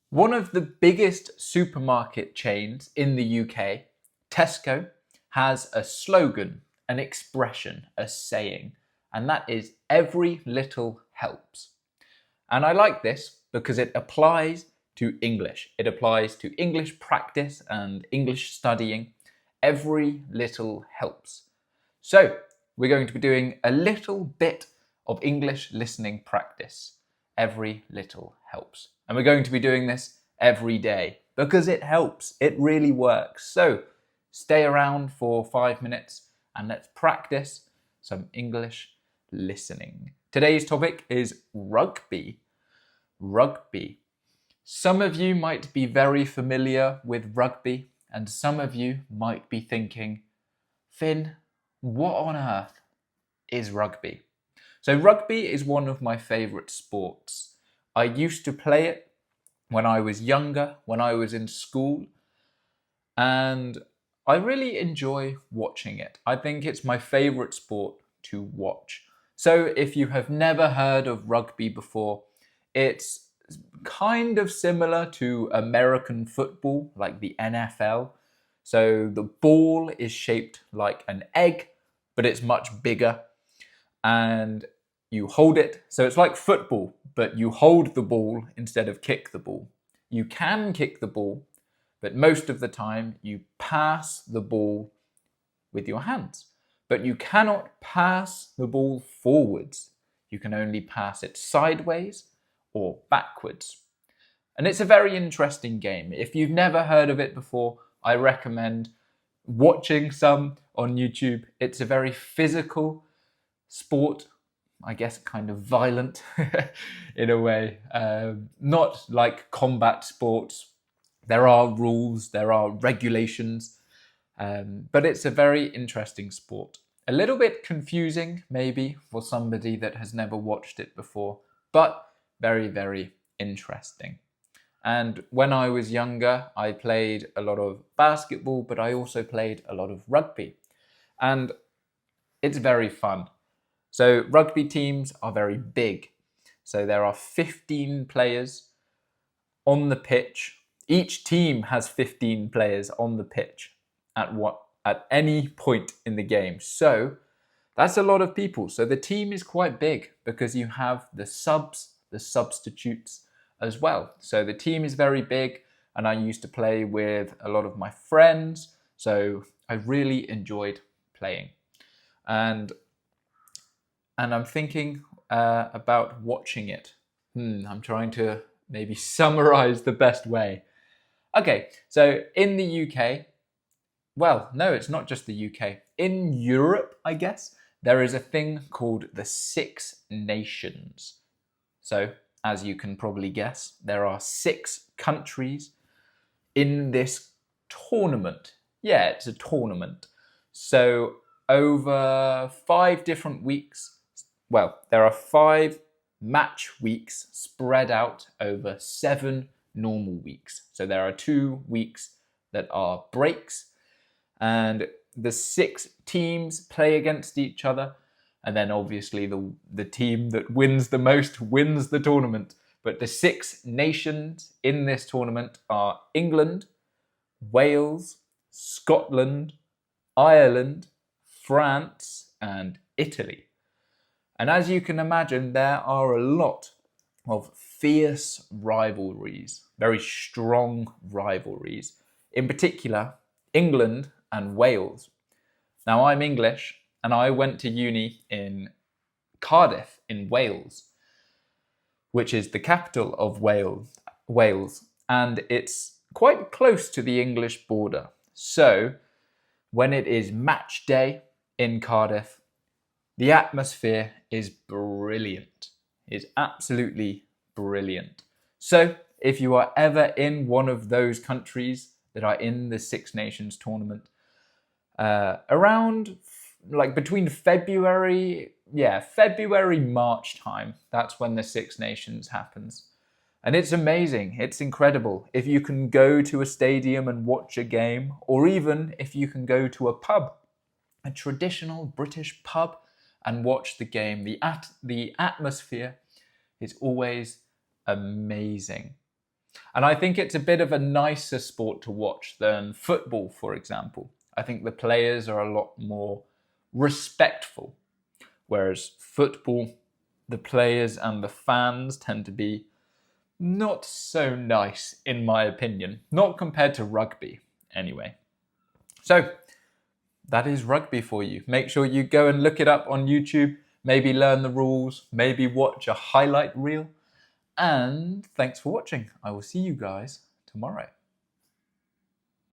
One of the biggest supermarket chains in the UK, Tesco, has a slogan, an expression, a saying, and that is every little helps. And I like this because it applies to English. It applies to English practice and English studying. Every little helps. So, we're going to be doing a little bit of English listening practice. Every little helps. And we're going to be doing this every day because it helps. It really works. So, stay around for 5 minutes and let's practice some English listening. Today's topic is rugby. Rugby. Some of you might be very familiar with rugby, and some of you might be thinking, Finn, what on earth is rugby? So rugby is one of my favourite sports. I used to play it when I was younger, when I was in school, and I really enjoy watching it. I think it's my favourite sport to watch. So if you have never heard of rugby before, it's kind of similar to American football, like the NFL. So the ball is shaped like an egg, but it's much bigger. And you hold it. So it's like football, but you hold the ball instead of kick the ball. You can kick the ball, but most of the time you pass the ball with your hands. But you cannot pass the ball forwards. You can only pass it sideways or backwards. And it's a very interesting game. If you've never heard of it before, I recommend watching some on YouTube. It's a very physical sport, I guess kind of violent in a way. Not like combat sports. There are rules, there are regulations, but it's a very interesting sport. A little bit confusing, maybe, for somebody that has never watched it before, but very, very interesting. And when I was younger, I played a lot of basketball, but I also played a lot of rugby. And it's very fun. So rugby teams are very big. So there are 15 players on the pitch. Each team has 15 players on the pitch at any point in the game. So that's a lot of people. So the team is quite big because you have the subs, the substitutes as well. So the team is very big, and I used to play with a lot of my friends. So I really enjoyed playing. And I'm thinking about watching it. I'm trying to maybe summarize the best way. Okay, so in the UK, well, no, it's not just the UK. In Europe, I guess, there is a thing called the Six Nations. So, as you can probably guess, there are 6 countries in this tournament. Yeah, it's a tournament. So, over 5 different weeks, well, there are 5 match weeks spread out over 7 normal weeks. So there are 2 weeks that are breaks, and the 6 teams play against each other, and then obviously the team that wins the most wins the tournament. But the 6 nations in this tournament are England, Wales, Scotland, Ireland, France, and Italy. And as you can imagine, there are a lot of fierce rivalries, very strong rivalries. In particular, England and Wales. Now, I'm English, and I went to uni in Cardiff in Wales, which is the capital of Wales, and it's quite close to the English border. So, when it is match day in Cardiff, the atmosphere is brilliant. It's absolutely brilliant. So, if you are ever in one of those countries that are in the Six Nations tournament, around like between February, March time, that's when the Six Nations happens. And it's amazing, it's incredible. If you can go to a stadium and watch a game, or even if you can go to a pub, a traditional British pub, and watch the game, the atmosphere is always amazing. And I think it's a bit of a nicer sport to watch than football, for example. I think the players are a lot more respectful, whereas football, the players and the fans tend to be not so nice, in my opinion. Not compared to rugby, anyway. So, that is rugby for you. Make sure you go and look it up on YouTube, maybe learn the rules, maybe watch a highlight reel. And thanks for watching. I will see you guys tomorrow.